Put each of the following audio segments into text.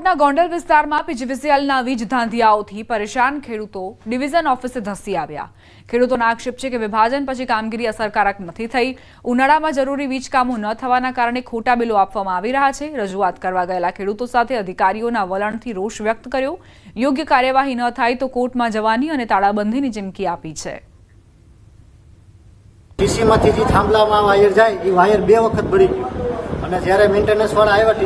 દાહોદના ગોંડલ વિસ્તારમાં પીજીવીસીએલના વીજ ધાંધિયાઓથી પરેશાન ખેડૂતો ડિવિઝન ઓફિસે ધસી આવ્યા। ખેડૂતોનો આક્ષેપ છે કે વિભાજન પછી કામગીરી અસરકારક નથી થઈ। ઉનાળામાં જરૂરી વીજ કામો ન થવાના કારણે ખોટા બિલો આપવામાં આવી રહ્યા છે। રજૂઆત કરવા ગયેલા ખેડૂતો સાથે અધિકારીઓના વલણથી રોષ વ્યક્ત કર્યો। યોગ્ય કાર્યવાહી ન થાય તો કોર્ટમાં જવાની અને તાળાબંધીની ચીમકી આપી છે। ડીસીમાંથી જે થાંભલામાં વાયર જાય એ વાયર 2 વખત બળી ગયું અને જ્યારે મેન્ટેનન્સ વાળા આવ્યા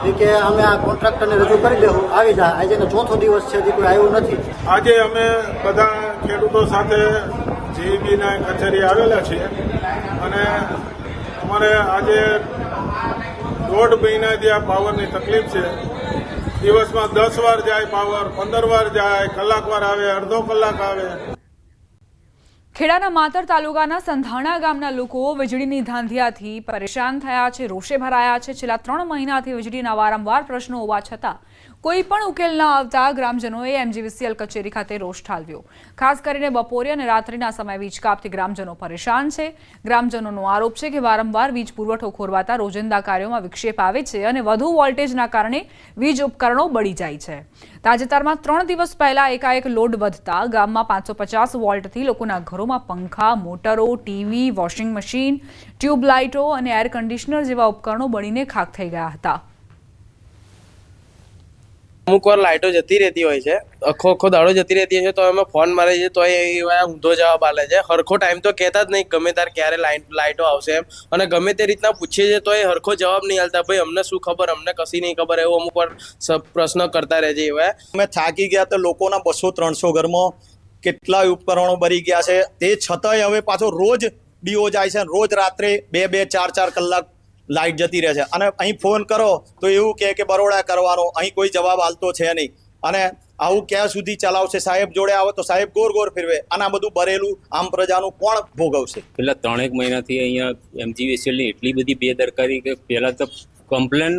હતી કે અમે આ કોન્ટ્રાક્ટરને રજૂ કરી દેવું આવી જાય। આજે 4થો દિવસ છે હજી કોઈ આવ્યું નથી। આજે અમે બધા ખેડૂતો સાથે જીઈબીના કચેરી આવેલા છીએ અને અમારે આજે 1.5 મહિનાથી આ પાવરની તકલીફ છે। દિવસમાં 10 વાર જાય પાવર, 15 વાર જાય, કલાકવાર આવે, અડધો કલાક આવે। ખેડાના માતર તાલુકાના સંધાણા ગામના લોકો વીજળીની ધાંધિયાથી પરેશાન થયા છે, રોષે ભરાયા છે। છેલ્લા 3 મહિનાથી વીજળીના વારંવાર પ્રશ્નો હોવા છતાં કોઈ પણ ઉકેલ ન આવતા ગ્રામજનોએ એમજીવીસીએલ કચેરી ખાતે રોષ ઠાલવ્યો। ખાસ કરીને બપોરે અને રાત્રિના સમયે વીજ કાપથી ગ્રામજનો પરેશાન છે। ગ્રામજનોનો આરોપ છે કે વારંવાર વીજ પુરવઠો ખોરવાતા રોજિંદા કાર્યોમાં વિક્ષેપ આવે છે અને વધુ વોલ્ટેજના કારણે વીજ ઉપકરણો બળી જાય છે। તાજેતરમાં 3 દિવસ પહેલા એકાએક લોડ વધતા ગામમાં 550 વોલ્ટથી લોકોના ઘરોમાં પંખા, મોટરો, ટીવી, વોશિંગ મશીન, ટ્યુબલાઇટો અને એર કન્ડિશનર જેવા ઉપકરણો બળીને ખાખ થઈ ગયા હતા। અમુક વાર લાઇટો જતી રહેતી હોય છે, આખો દાડો જતી રહેતી હોય છે તો અમે ફોન મારે છે તો એ ઊંધો જવાબ આલે છે। હરખો ટાઈમ તો કહેતા જ નહીં ગમે ત્યારે ક્યારે લાઇટો આવશે એમ, અને ગમે તે રીતના પૂછીએ છીએ તો એ હરખો જવાબ નહીં આલતા। ભાઈ અમને શું ખબર, અમને કશી નહીં ખબર, એવો અમુક વાર પ્રશ્ન કરતા રહે છે। એવા અમે થાકી ગયા તો લોકોના 200-300 ઘરમાં કેટલાય ઉપકરણો બળી ગયા છે। તે છતાંય હવે પાછો રોજ ડીઓ જાય છે, રોજ રાત્રે 2-2, 4-4 કલાક લાઇટ જતી રહે છે અને અહીં ફોન કરો તો એવું કહે કે બરોડા કરવાનો, અહીં કોઈ જવાબ આલતો છે નહીં। અને આવું ક્યાં સુધી ચલાવશે? સાહેબ જોડે આવે તો સાહેબ ગોર ફેરવે અને આ બધું ભરેલું આમ પ્રજાનું કોણ ભોગવશે? છેલ્લા 3 મહિનાથી અહીંયા એમજીવીસીએલની એટલી બધી બેદરકારી કે પહેલાં તો કમ્પ્લેન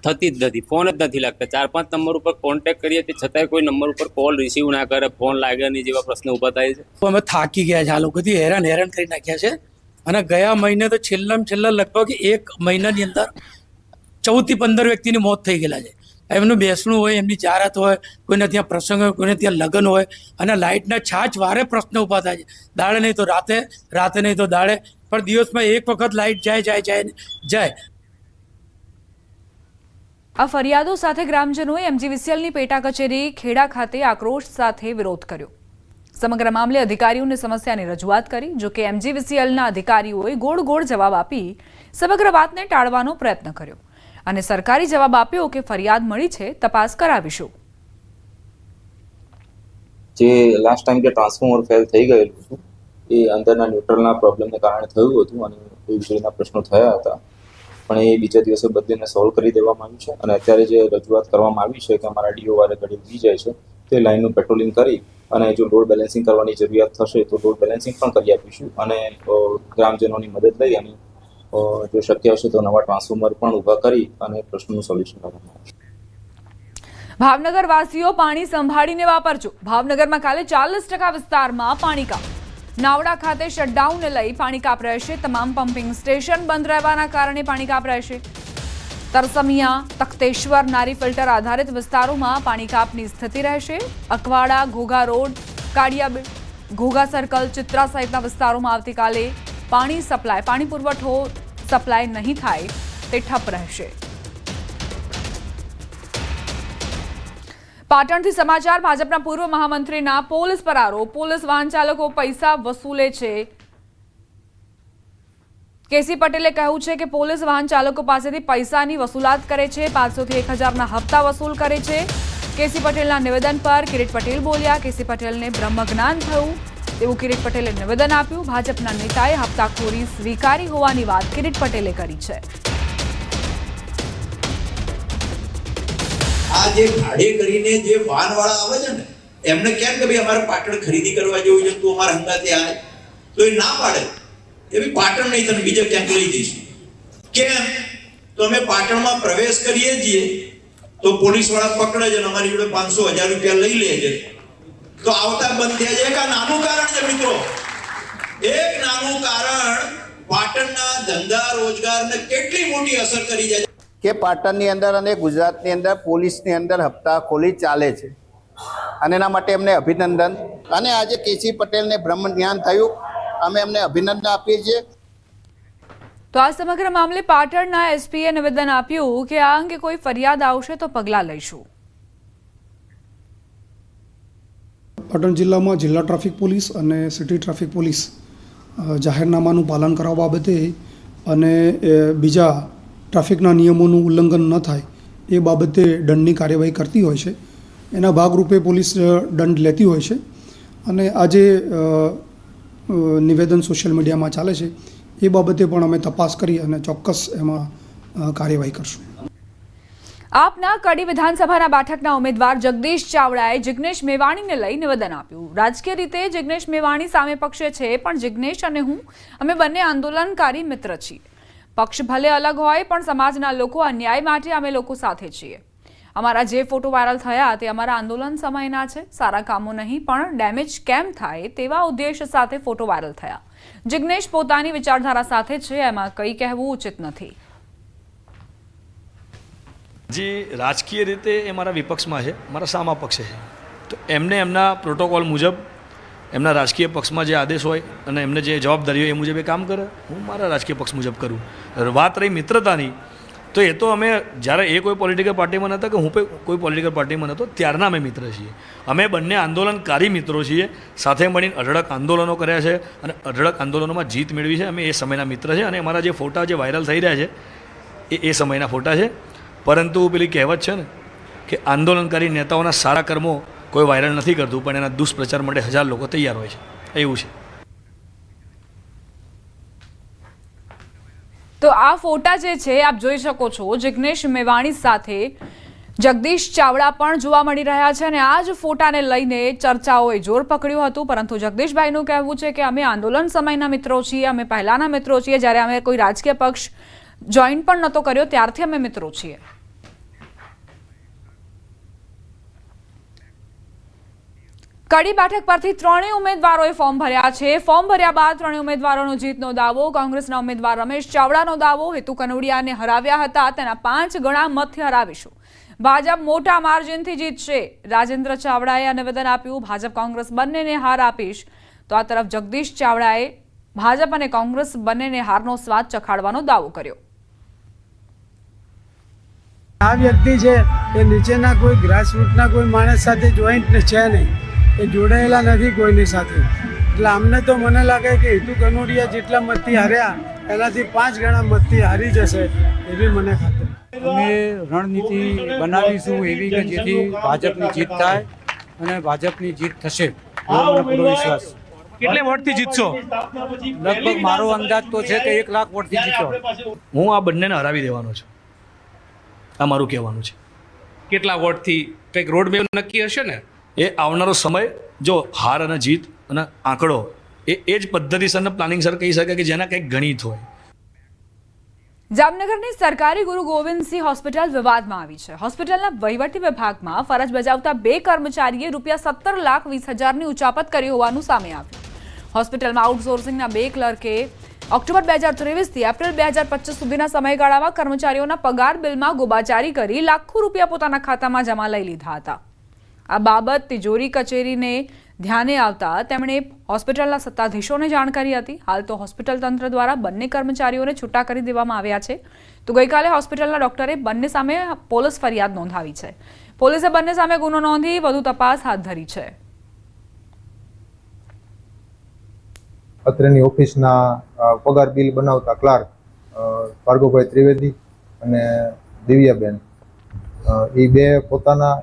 થતી જ નથી, ફોન જ નથી લાગતા। 4-5 નંબર ઉપર કોન્ટેક્ટ કરીએ તે છતાંય કોઈ નંબર ઉપર કોલ રિસીવ ના કરે, ફોન લાગે નહીં જેવા પ્રશ્ન ઊભા થાય છે। અમે થાકી ગયા છે, આ લોકોથી હેરાન કરી નાખ્યા છે। અને ગયા મહિને તો છેલ્લા લગભગ 1 મહિનાની અંદર 14 થી 15 વ્યક્તિની મોત થઈ ગયેલા છે। એમનું બેસણું હોય, એમની જાહેરાત હોય, કોઈને ત્યાં પ્રસંગ હોય, કોઈને ત્યાં લગ્ન હોય અને લાઇટના છાછ વારે પ્રશ્ન ઊભા થાય છે। દાડે નહીં તો રાતે, રાતે નહીં તો દાડે, પણ દિવસમાં 1 વખત લાઇટ જાય। આ ફરિયાદો સાથે ગ્રામજનોએ એમજીવીસીએલની પેટા કચેરી ખેડા ખાતે આક્રોશ સાથે વિરોધ કર્યો। સમગ્ર મામલે અધિકારીઓને સમસ્યાની રજૂઆત કરી। જો કે એમજીવીસીએલના અધિકારીઓએ ગોળ જવાબ આપી સમગ્ર વાતને ટાળવાનો પ્રયત્ન કર્યો અને સરકારી જવાબ આપ્યો કે ફરિયાદ મળી છે, તપાસ કરાવીશું। જે લાસ્ટ ટાઈમ જે ટ્રાન્સફોર્મર ફેલ થઈ ગયેલું હતું એ અંદરના ન્યુટ્રલના પ્રોબ્લેમને કારણે થયું હતું અને વીજળીના પ્રશ્નો થયા હતા, પણ એ બીજા દિવસે બદલીને સોલ્વ કરી દેવામાં આવ્યું છે। અને અત્યારે જે રજૂઆત કરવામાં આવી છે કે અમારા ડીઓ વાળે ઘડી વી જાય છે તે લાઇનનું પેટ્રોલિંગ કરી અને જો લોડ બેલેન્સિંગ કરવાની જરૂરિયાત થશે તો લોડ બેલેન્સિંગ પણ કરી આપીશું અને ગ્રામજનોની મદદ લઈ અને જો શક્ય હશે તો નવા ટ્રાન્સફોર્મર પણ ઊભા કરી અને પ્રશ્નનું સોલ્યુશન કરવામાં આવશે। ભાવનગર વાસીઓ પાણી સંભાળીને વાપરજો। ભાવનગરમાં કાલે 40% વિસ્તારમાં પાણી કાપ। નાવડા ખાતે શટડાઉનને લઈ પાણી કાપ રહેશે। તમામ પમ્પિંગ સ્ટેશન બંધ રહેવાના કારણે પાણી કાપ રહેશે। તરસમિયા, તખતેશ્વર, નારી ફિલ્ટર આધારિત વિસ્તારોમાં પાણી કાપની સ્થિતિ રહેશે। અકવાડા, ઘોઘા રોડ, કાડિયાબીડ, ઘોઘા સર્કલ, ચિત્રા સહિતના વિસ્તારોમાં આવતીકાલે પાણી પુરવઠો સપ્લાય નહીં થાય તે ઠપ રહેશે। પાટણથી સમાચાર। ભાજપના પૂર્વ મહામંત્રીના પોલીસ પર આરોપ। પોલીસ વાહન ચાલકો પૈસા વસૂલે છે। કેસી પટેલે કહ્યું છે કે પોલીસ વાહન ચાલકો પાસેથી પૈસાની વસૂલાત કરે છે। 500 થી 1000ના હપ્તા વસૂલ કરે છે। કેસી પટેલના નિવેદન પર કિરીટ પટેલ બોલ્યા। કેસી પટેલને બ્રહ્મજ્ઞાન થયું તેવું કિરીટ પટેલે નિવેદન આપ્યું। ભાજપના નેતાએ હપ્તાખોરી સ્વીકારી હોવાની વાત કિરીટ પટેલે કરી છે। આ જે ભાડે કરીને જે વાહનવાળા આવે છે ને એમને કેમ કે ભાઈ અમારે પાટણ ખરીદી કરવા જેવું છે, તું અમારા હંગાતે આય, તો એ ના પાડે એ ભાઈ પાટણ નહીં તને બીજે ક્યાંક લઈ જઈશું। કેમ? તો અમે પાટણમાં પ્રવેશ કરીએ છીએ તો પોલીસ વાળા પકડે છે અને અમારી જોડે 500-1000 રૂપિયા લઈ લે છે, તો આવતા બંધ થયા છે। એક આ નાનું કારણ છે મિત્રો, એક નાનું કારણ પાટણના ધંધા રોજગારને કેટલી મોટી અસર કરી જાય। કે પાટણની અંદર અને ગુજરાતની અંદર પોલીસની અંદર હપ્તાખોરી ચાલે છે અને એના માટે એમને અભિનંદન. અને આજે કેસી પટેલને બ્રહ્મ જ્ઞાન થયું, અમે એમને અભિનંદન આપીએ છીએ. તો આ સમગ્ર મામલે પાટણના એસપીએ નિવેદન આપ્યું કે આ અંગે કોઈ ફરિયાદ આવશે તો પગલાં લઈશું. પાટણ જિલ્લામાં જિલ્લા ટ્રાફિક પોલીસ અને સિટી ટ્રાફિક પોલીસ જાહેરનામાનું પાલન કરવા બાબતે અને બીજા ટ્રાફિકના નિયમોનું ઉલ્લંઘન ન થાય એ બાબતે દંડની કાર્યવાહી કરતી હોય છે. એના ભાગરૂપે પોલીસ દંડ લેતી હોય છે અને આજે નિવેદન સોશિયલ મીડિયામાં ચાલે છે એ બાબતે પણ અમે તપાસ કરી અને ચોક્કસ એમાં કાર્યવાહી કરશું. આપના કડી વિધાનસભાના બેઠકના ઉમેદવાર જગદીશ ચાવડાએ જિગ્નેશ મેવાણીને લઈ નિવેદન આપ્યું. રાજકીય રીતે જિગ્નેશ મેવાણી સામે પક્ષે છે, પણ જિગ્નેશ અને હું અમે બંને આંદોલનકારી મિત્ર છીએ. પક્ષ ભલે અલગ હોય પણ સમાજના લોકો અન્યાય માટે અમે લોકો સાથે છીએ. અમારા જે ફોટો વાયરલ થયા તે અમારા આંદોલન સમયના છે. સારા કામો નહીં પણ ડેમેજ કેમ થાય તેવા ઉદ્દેશ સાથે ફોટો વાયરલ થયા. જિગ્નેશ પોતાની વિચારધારા સાથે છે, એમાં કંઈ કહેવું ઉચિત નથી. જે રાજકીય રીતે એ મારા વિપક્ષમાં છે, મારા સામા પક્ષે છે, તો એમને એમના પ્રોટોકોલ મુજબ એમના રાજકીય પક્ષમાં જે આદેશ હોય અને એમને જે જવાબદારી હોય એ મુજબ એ કામ કરે. હું મારા રાજકીય પક્ષ મુજબ કરું. વાત રહી મિત્રતાની, તો એ તો અમે જ્યારે એ કોઈ પોલિટિકલ પાર્ટીમાં નહોતા કે હું કોઈ પોલિટિકલ પાર્ટીમાં નહોતો ત્યારના અમે મિત્ર છીએ. અમે બંને આંદોલનકારી મિત્રો છીએ. સાથે મળીને અઢળક આંદોલનો કર્યા છે અને અઢળક આંદોલનોમાં જીત મેળવી છે. અમે એ સમયના મિત્ર છે અને અમારા જે ફોટા જે વાયરલ થઈ રહ્યા છે એ સમયના ફોટા છે. પરંતુ પેલી કહેવત છે ને કે આંદોલનકારી નેતાઓના સારા કર્મો કોઈ વાયરલ નથી કરતું, પણ એના દુષ્પ્રચાર માટે 1000 લોકો તૈયાર હોય છે. એવું છે. તો આ ફોટા જે છે આપ જોઈ શકો છો, જિગ્નેશ મેવાણી સાથે જગદીશ ચાવડા પણ જોવા મળી રહ્યા છે અને આ જ ફોટાને લઈને ચર્ચાઓએ જોર પકડ્યું હતું. પરંતુ જગદીશભાઈનું કહેવું છે કે અમે આંદોલન સમયના મિત્રો છીએ, અમે પહેલાના મિત્રો છીએ, જ્યારે અમે કોઈ રાજકીય પક્ષ જોઈન પણ નહોતો કર્યો ત્યારથી અમે મિત્રો છીએ. કડી બેઠક પરથી ત્રણેય ઉમેદવારોએ ફોર્મ ભર્યા છે. ફોર્મ ભર્યા બાદ ત્રણેય ઉમેદવારોનો જીતનો દાવો. કોંગ્રેસના ઉમેદવાર રમેશ ચાવડાનો દાવો, હેતુ કનોડિયાને હરાવ્યા હતા તેના 5 ગણા મતથી હરાવીશું. ભાજપ મોટા માર્જિનથી જીતશે. રાજેન્દ્ર ચાવડાએ આ નિવેદન આપ્યું. ભાજપ કોંગ્રેસ બંનેને હાર આપીશ. તો આ તરફ જગદીશ ચાવડાએ ભાજપ અને કોંગ્રેસ બંનેને હારનો સ્વાદ ચખાડવાનો દાવો કર્યો. આ વ્યક્તિ છે એ નીચેના કોઈ ગ્રાસરૂટના કોઈ માણસ સાથે જોઈન્ટ છે નહીં, એ જોડાયેલા નથી કોઈની સાથે. એટલે અમને તો મને લાગે કે હેતુ કનોડિયા જેટલા મતથી હાર્યા એનાથી 5 ગણા મતથી હારી જશે એવી મને ખાતરી. અમે રણનીતિ બનાવીશું એવી કે જેથી ભાજપની જીત થાય અને ભાજપની જીત થશે એવો મને પૂરો વિશ્વાસ. કેટલે વોટથી જીતશો? લગભગ મારો અંદાજ તો છે કે 1 લાખ વોટથી જીતો. હું આ બંનેને હરાવી દેવાનો છું, આ મારું કહેવાનું છે. કેટલા વોટથી કંઈક રોડ મેપ નક્કી હશે ને? એ આવનારો સમય જો હાર અને જીત અને આંકડો એ જ પદ્ધતિસર પ્લાનિંગ સર કહી શકે કે જેના કંઈક ગણિત હોય. જામનગરની સરકારી ગુરુ ગોવિંદસિંહ હોસ્પિટલ વિવાદમાં આવી છે. હોસ્પિટલના વહીવટી વિભાગમાં ફરજ બજાવતા 2 કર્મચારીએ ₹17,20,000ની ઉચાપત કરી હોવાનું સામે આવ્યું. હોસ્પિટલમાં આઉટસોર્સિંગના 2 ક્લર્કે ઓક્ટોબર 2023 થી એપ્રિલ 2025 સુધીના સમયગાળામાં કર્મચારીઓના પગાર બિલમાં ગોબાચારી કરી લાખો રૂપિયા પોતાના ખાતામાં જમા લઈ લીધા હતા. આ બાબત તિજોરી કચેરીને ધ્યાને આવતા તેમણે હોસ્પિટલના સત્તાધીશોને જાણ કરી હતી. હાલ તો હોસ્પિટલ તંત્ર દ્વારા બંને કર્મચારીઓને છૂટા કરી દેવામાં આવ્યા છે. તો ગઈકાલે હોસ્પિટલના ડોક્ટરે બંને સામે પોલીસ ફરિયાદ નોંધાવી છે. પોલીસે બંને સામે ગુનો નોંધી વધુ તપાસ હાથ ધરી છે. અત્રેની ઓફિસના પગાર બિલ બનાવતા ક્લાર્ક ભાર્ગવભાઈ ત્રિવેદી અને દિવ્યાબેન એ બે પોતાના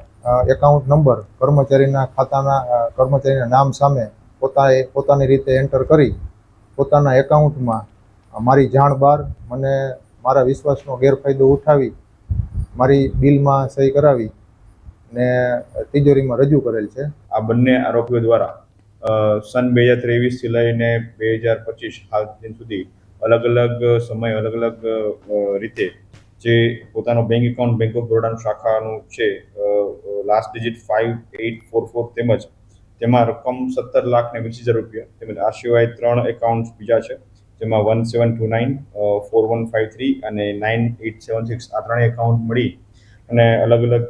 એકાઉન્ટ નંબર કર્મચારીના ખાતાના કર્મચારીના નામ સામે પોતાની રીતે એન્ટર કરી પોતાના એકાઉન્ટમાં મારી જાણ બહાર મને મારા વિશ્વાસનો ગેરફાયદો ઉઠાવી મારી બિલમાં સહી કરાવી ને તિજોરીમાં રજૂ કરેલ છે. આ બંને આરોપીઓ દ્વારા સન 2023થી લઈને 2025 હાલ દિન સુધી અલગ અલગ સમય અલગ અલગ રીતે જે પોતાનો બેંક એકાઉન્ટ બેંક ઓફ બરોડાનું શાખાનું છે લાસ્ટ ડિજિટ 5844 તેમજ તેમાં રકમ 17,20,000 રૂપિયા તેમજ આ સિવાય 3 એકાઉન્ટ બીજા છે જેમાં 1729, 4153 અને 9876 આ ત્રણેય એકાઉન્ટ મળી અને અલગ અલગ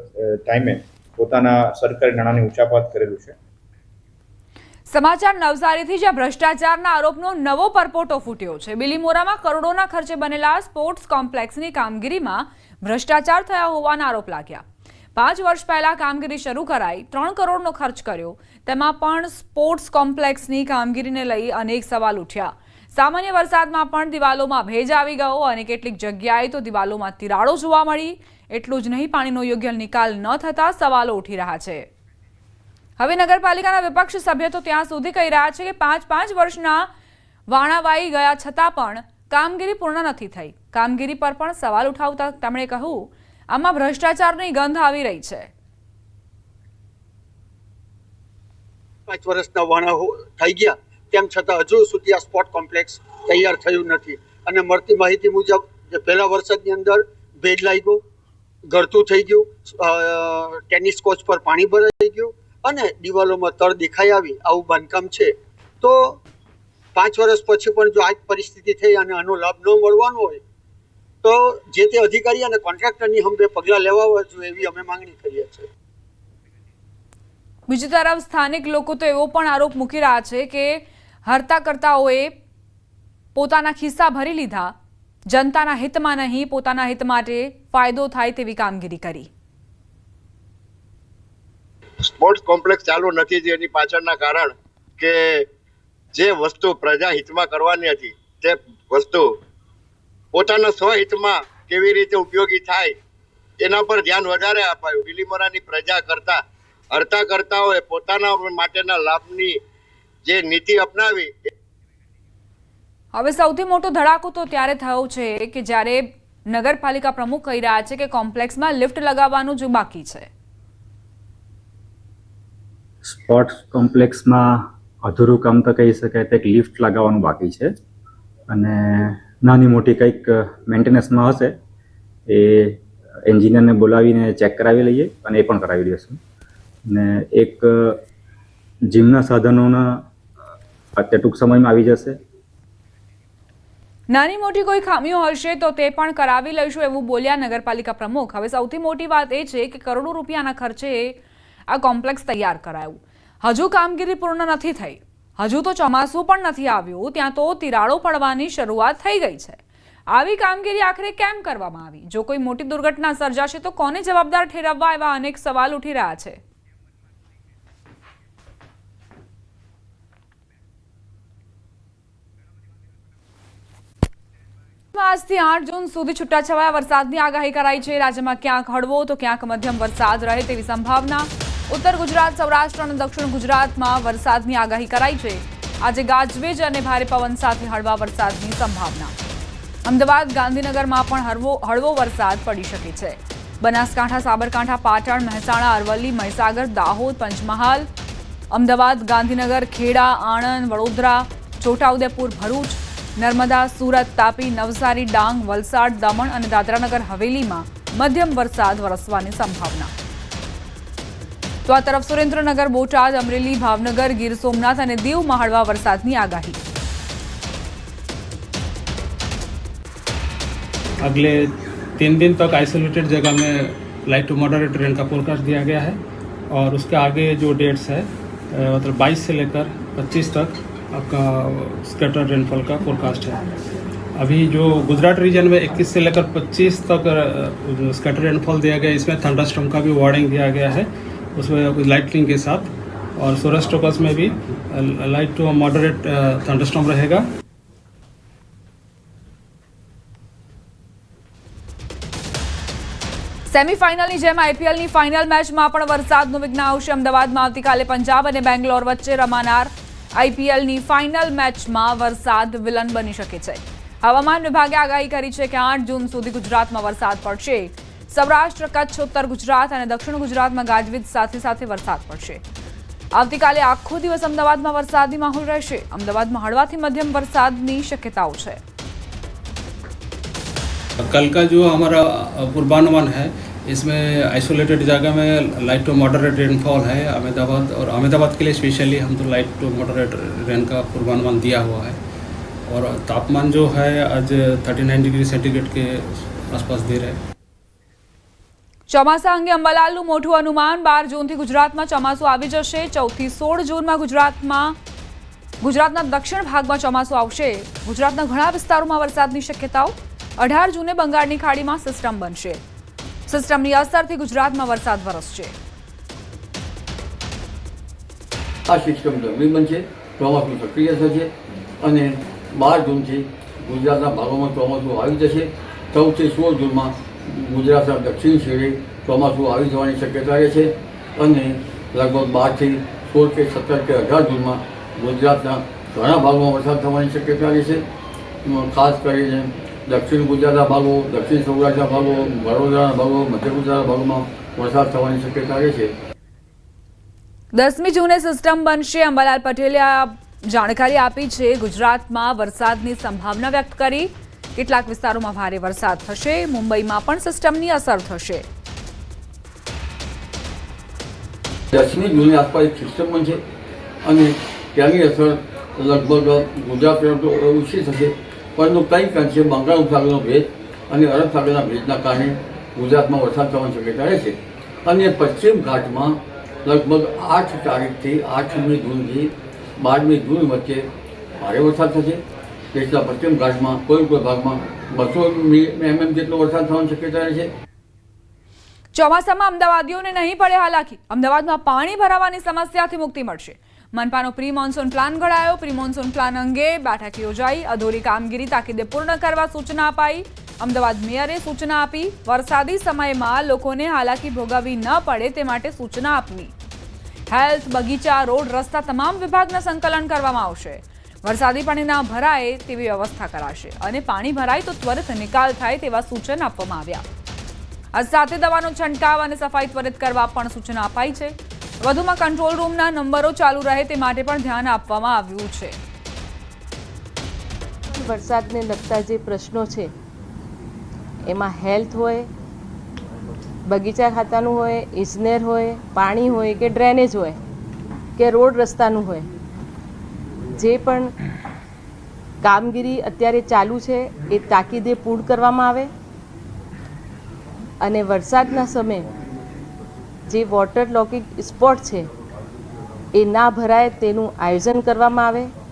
ટાઈમે પોતાના સરકારી નાણાંની ઉચાપત કરેલું છે. સમાચાર નવસારીથી, જ્યાં ભ્રષ્ટાચારના આરોપનો નવો પરપોટો ફૂટ્યો છે. બિલીમોરામાં કરોડોના ખર્ચે બનેલા સ્પોર્ટ્સ કોમ્પ્લેક્સની કામગીરીમાં ભ્રષ્ટાચાર થયા હોવાના આરોપ લાગ્યા. 5 વર્ષ પહેલા કામગીરી શરૂ કરાઈ, 3 કરોડનો ખર્ચ કર્યો. તેમાં પણ સ્પોર્ટ્સ કોમ્પ્લેક્સની કામગીરીને લઈ અનેક સવાલ ઉઠ્યા. સામાન્ય વરસાદમાં પણ દિવાલોમાં ભેજ આવી ગયો અને કેટલીક જગ્યાએ તો દિવાલોમાં તિરાડો જોવા મળી. એટલું જ નહીં, પાણીનો યોગ્ય નિકાલ ન થતા સવાલો ઉઠી રહ્યા છે. હવે નગરપાલિકાના વિપક્ષ સભ્ય તો ત્યાં સુધી કહી રહ્યા છે કે 5 વર્ષના વાણાવાઈ ગયા છતાં પણ કામગીરી પૂર્ણ નથી થઈ. કામગીરી પર પણ સવાલ ઉઠાવતા તેમણે કહ્યું, આમાં ભ્રષ્ટાચારની ગંધ આવી રહી છે. 5 વર્ષના વાણા થઈ ગયા તેમ છતાં હજુ સુધી આ સ્પોર્ટ કોમ્પ્લેક્સ તૈયાર થયું નથી. અને મળતી માહિતી મુજબ જે પહેલા વરસાદની અંદર ભેજ લાગ્યો, ગળતું થઈ ગયું, ટેનિસ કોચ પર પાણી ભરાઈ ગયું અને દિવાલોમાં તળ દેખાઈ આવી, આવું બાંધકામ છે. તો 5 વર્ષ પછી પણ જો આ જ પરિસ્થિતિ થઈ અને આનો લાભ ન મળવાનો હોય તો જે તે અધિકારી અને કોન્ટ્રાક્ટરની હંભે પગલાં લેવા જોઈએ એવી અમે માંગણી કરીએ છીએ. બીજી તરફ સ્થાનિક લોકો તો એવો પણ આરોપ મૂકી રહ્યા છે કે હરતા કરતાઓએ પોતાના ખિસ્સા ભરી લીધા, જનતાના હિતમાં નહીં પોતાના હિત માટે ફાયદો થાય તેવી કામગીરી કરી. સ્પોર્ટ્સ કોમ્પ્લેક્સ ચાલુ નથી એની પાછળના કારણ કે જે વસ્તુ પ્રજા હિતમાં કરવાની હતી તે વસ્તુ પોતાના સ્વહિતમાં કેવી રીતે ઉપયોગી થાય એના પર ધ્યાન વધારે અપાયું. બિલીમોરાની પ્રજા કરતા હરતા કરતાઓએ પોતાના માટેના લાભની જે નીતિ અપનાવી. હવે સૌથી મોટો ધડાકો તો ત્યારે થયો છે કે જ્યારે નગરપાલિકા પ્રમુખ કહી રહ્યા છે કે કોમ્પ્લેક્સમાં લિફ્ટ લગાવવાનું જ બાકી છે. સ્પોર્ટ્સ કોમ્પ્લેક્સમાં અધૂરું કામ તો કહી શકાય તો એક લિફ્ટ લગાવવાનું બાકી છે અને નાની મોટી કંઈક મેન્ટેનન્સમાં હશે એ એન્જિનિયરને બોલાવીને ચેક કરાવી લઈએ અને એ પણ કરાવી દઈશું. ને એક જીમના સાધનોના અત્યારે ટૂંક સમયમાં આવી જશે. નાની મોટી કોઈ ખામીઓ હશે તો તે પણ કરાવી લઈશું એવું બોલ્યા નગરપાલિકા પ્રમુખ. હવે સૌથી મોટી વાત એ છે કે કરોડો રૂપિયાના ખર્ચે આ કોમ્પ્લેક્સ તૈયાર કરાયું. હજુ કામગીરી પૂર્ણ નથી થઈ, હજુ તો ચોમાસું પણ નથી આવ્યું, ત્યાં તો તિરાડો પડવાની શરૂઆત થઈ ગઈ છે. આવી કામગીરી આખરે કેમ કરવામાં આવી? જો કોઈ મોટી દુર્ઘટના સર્જાશે તો કોને જવાબદાર ઠેરવવા, એવા અનેક સવાલ ઉઠી રહ્યા છે. આજથી 8 જૂન સુધી છૂટાછવાયા વરસાદની આગાહી કરાઈ છે. રાજ્યમાં ક્યાંક હળવો તો ક્યાંક મધ્યમ વરસાદ રહે તેવી સંભાવના. ઉત્તર ગુજરાત, સૌરાષ્ટ્ર અને દક્ષિણ ગુજરાતમાં વરસાદની આગાહી કરાઈ છે. આજે ગાજવીજ અને ભારે પવન સાથે હળવા વરસાદની સંભાવના. અમદાવાદ, ગાંધીનગરમાં પણ હળવો વરસાદ પડી શકે છે. બનાસકાંઠા, સાબરકાંઠા, પાટણ, મહેસાણા, અરવલ્લી, મહીસાગર, દાહોદ, પંચમહાલ, અમદાવાદ, ગાંધીનગર, ખેડા, આણંદ, વડોદરા, છોટાઉદેપુર, ભરૂચ, નર્મદા, સુરત, તાપી, નવસારી, ડાંગ, વલસાડ, દમણ અને દાદરાનગર હવેલીમાં મધ્યમ વરસાદ વરસવાની સંભાવના. તો આ તરફ સુરેન્દ્રનગર, બોટાદ, અમરેલી, ભાવનગર, ગીર સોમનાથ અને દીવમાં હળવા વરસાદની આગાહી. अगले 3 दिन तक आइसोलेटेड जगह में लाइट टू मॉडरेट रेन का फोरकास्ट दिया गया है और उसके आगे जो डेट्स है मतलब 22 से लेकर 25 तक आपका स्कैटर रेनफॉल का फोरकास्ट है. अभी जो गुजरात रीजन में 21 से लेकर 25 तक स्कैटर रेनफॉल दिया गया है, इसमें थंडरस्टॉर्म का भी वार्निंग दिया गया है उसमें लाइटनिंग के साथ. और सौराष्ट्र में भी लाइट टू मॉडरेट थंडरस्टॉर्म रहेगा. સેમીફાઇનલની જેમ આઈપીએલની ફાઇનલ મેચમાં પણ વરસાદનું વિઘ્ન આવશે. અમદાવાદમાં આવતીકાલે પંજાબ અને બેંગ્લોર વચ્ચે રમાનાર આઈપીએલની ફાઇનલ મેચમાં વરસાદ વિલન બની શકે છે. હવામાન વિભાગે આગાહી કરી છે કે 8 જૂન સુધી ગુજરાતમાં વરસાદ પડશે. સૌરાષ્ટ્ર, કચ્છ, ઉત્તર ગુજરાત અને દક્ષિણ ગુજરાતમાં ગાજવીજ સાથે સાથે વરસાદ પડશે. આવતીકાલે આખો દિવસ અમદાવાદમાં વરસાદી માહોલ રહેશે. અમદાવાદમાં હળવાથી મધ્યમ વરસાદની શક્યતાઓ છે. कल का जो हमारा पूर्वानुमान है इसमें आइसोलेटेड जगह में लाइट टू मॉडरेट रेनफॉल है अहमदाबाद, और अहमदाबाद के लिए स्पेशली हम तो लाइट टू मॉडरेट रेन का पूर्वानुमान दिया हुआ है. और तापमान जो है आज 39 डिग्री सेंटीग्रेड के आसपास दे रहा है। ચોમાસા અંગે અંબાલાલનું મોટું અનુમાન 12 જૂનથી ગુજરાતમાં ચોમાસું આવી જશે. 14 થી 16 જૂનમાં ગુજરાતના દક્ષિણ ભાગમાં ચોમાસું આવશે. ગુજરાતના ઘણા વિસ્તારોમાં વરસાદની શક્યતાઓ. 18 જૂને બંગાળની ખાડીમાં સિસ્ટમ બનશે. સિસ્ટમની અસરથી ગુજરાતમાં વરસાદ વરસશે. આ સિસ્ટમ ગરમી બનશે, ચોમાસું સક્રિય થશે અને 12 જૂનથી ગુજરાતના ભાગોમાં ચોમાસું આવી જશે. 14 થી 16 જૂનમાં ગુજરાતના દક્ષિણ છેડે ચોમાસું આવી જવાની શક્યતા રહેશે અને લગભગ 12 થી 16 કે 17 કે 18 જૂનમાં ગુજરાતના ઘણા ભાગોમાં વરસાદ થવાની શક્યતા રહેશે. ખાસ કરીને દક્ષિણ ગુજરાતના ભાગો, દક્ષિણ સૌરાષ્ટ્રના ભાગો, વડોદરાના ભાગો, મધ્ય ગુજરાતના ભાગોમાં વરસાદ થવાની શક્યતા રહેશે. 10મી જૂને સિસ્ટમ બનશે. અંબાલાલ પટેલે આ જાણકારી આપી છે. ગુજરાતમાં વરસાદની સંભાવના વ્યક્ત કરી. કેટલાક વિસ્તારોમાં ભારે વરસાદ થશે. મુંબઈમાં પણ સિસ્ટમની અસર થશે. 10મી જૂને આસપાસ એક સિસ્ટમ બનશે અને ત્યાંની અસર લગભગ ગુજરાત તરફ ઓછી થશે, પરંતુ કંઈક અંશે બંગાળ ઉપસાગરનો ભેજ અને અરબ સાગરના ભેજના કારણે ગુજરાતમાં વરસાદ થવાની શક્યતા રહેશે અને પશ્ચિમ ઘાટમાં લગભગ 8 તારીખથી 8મી જૂનથી 12મી જૂન વચ્ચે ભારે વરસાદ થશે. દેશના પશ્ચિમ ઘાટમાં કોઈ ભાગમાં 200 mm જેટલો વરસાદ થવાની શક્યતા રહેશે. ચોમાસામાં અમદાવાદીઓને નહીં પડે હાલાકી. અમદાવાદમાં પાણી ભરાવાની સમસ્યાથી મુક્તિ મળશે. મનપાનો પ્રી મોન્સૂન પ્લાન ઘડાયો. પ્રી મોન્સૂન પ્લાન અંગે બેઠક યોજાઈ. અધૂરી કામગીરી તાકીદે પૂર્ણ કરવા સૂચના અપાઈ. અમદાવાદ મેયરે સૂચના આપી. વરસાદી સમયમાં લોકોને હાલાકી ભોગવવી ન પડે તે માટે સૂચના આપવી. હેલ્થ, બગીચા, રોડ, રસ્તા તમામ વિભાગના સંકલન કરવામાં આવશે. વરસાદી પાણી ના ભરાય તેવી વ્યવસ્થા કરાશે અને પાણી ભરાય તો ત્વરિત નિકાલ થાય તેવા સૂચન આપવામાં આવ્યા. આ સાથે દવાનો છંટકાવ અને સફાઈ ત્વરિત કરવા પણ સૂચના અપાઈ છે. વધુમાં કંટ્રોલ રૂમના નંબરો ચાલુ રહે તે માટે પણ ધ્યાન આપવામાં આવ્યું છે. વરસાદને લગતા જે પ્રશ્નો છે એમાં હેલ્થ હોય, બગીચા ખાતાનું હોય, ઇજનેર હોય, પાણી હોય કે ડ્રેનેજ હોય કે રોડ રસ્તાનું હોય, જે પણ કામગીરી અત્યારે ચાલુ છે એ તાકીદે પૂર્ણ કરવામાં આવે અને વરસાદના સમયે જે વોટર લોકિંગ સ્પોટ છે એ ના ભરાય તેનું આયોજન કરવામાં આવે.